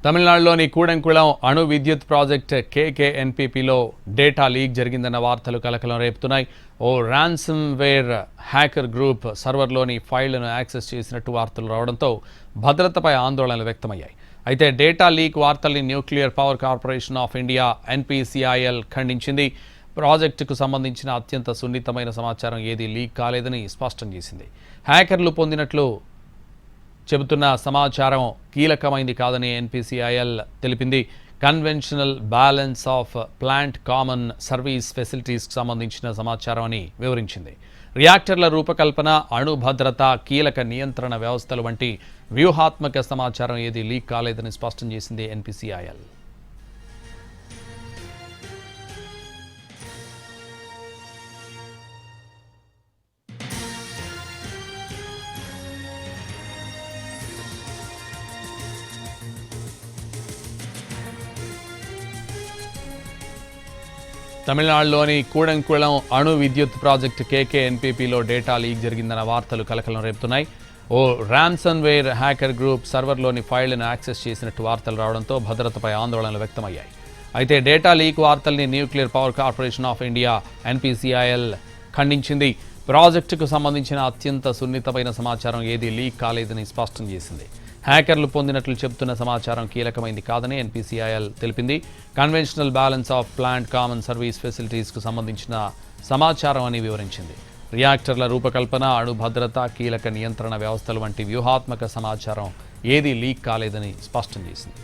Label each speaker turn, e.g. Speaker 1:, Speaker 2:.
Speaker 1: తమిళనాడులోని కూడంకుళం అణు విద్యుత్ ప్రాజెక్ట్ కేకేఎన్పీపీలో డేటా లీక్ జరిగిందన్న వార్తలు కలకలం రేపుతున్నాయి. ఓ ర్యాన్సమ్వేర్ హ్యాకర్ గ్రూప్ సర్వర్లోని ఫైళ్లను యాక్సెస్ చేసినట్టు వార్తలు రావడంతో భద్రతపై ఆందోళనలు వ్యక్తమయ్యాయి. అయితే డేటా లీక్ వార్తల్ని nuclear power corporation of India NPCIL ఖండించింది. ప్రాజెక్టుకు సంబంధించిన అత్యంత సున్నితమైన సమాచారం ఏదీ లీక్ కాలేదని స్పష్టం చేసింది. హ్యాకర్లు పొందినట్లు చెబుతున్న సమాచారం కీలకమైంది కాదని ఎన్పీసీఐఎల్ తెలిపింది. Conventional balance of plant common service ఫెసిలిటీస్కి సంబంధించిన సమాచారం అని వివరించింది. రియాక్టర్ల రూపకల్పన, అణు భద్రత, కీలక నియంత్రణ వ్యవస్థలు వంటి వ్యూహాత్మక సమాచారం ఏదీ లీక్ కాలేదని స్పష్టం చేసింది ఎన్పీసీఐఎల్. తమిళనాడులోని కూడంకుళం అణు విద్యుత్ ప్రాజెక్టు కేకేఎన్పీపీలో డేటా లీక్ జరిగిందన్న వార్తలు కలకలం రేపుతున్నాయి. ఓ ర్యాన్సమ్వేర్ హ్యాకర్ గ్రూప్ సర్వర్లోని ఫైళ్లను యాక్సెస్ చేసినట్టు వార్తలు రావడంతో భద్రతపై ఆందోళనలు వ్యక్తమయ్యాయి. అయితే డేటా లీక్ వార్తల్ని nuclear power corporation of India NPCIL ఖండించింది. ప్రాజెక్టుకు సంబంధించిన అత్యంత సున్నితమైన సమాచారం ఏదీ లీక్ కాలేదని స్పష్టం చేసింది. హ్యాకర్లు పొందినట్లు చెబుతున్న సమాచారం కీలకమైంది కాదని ఎన్పీసీఐఎల్ తెలిపింది. Conventional balance of plant common service ఫెసిలిటీస్కు సంబంధించిన సమాచారం అని వివరించింది. రియాక్టర్ల రూపకల్పన, అణు భద్రత, కీలక నియంత్రణ వ్యవస్థలు వంటి వ్యూహాత్మక సమాచారం ఏదీ లీక్ కాలేదని స్పష్టం చేసింది.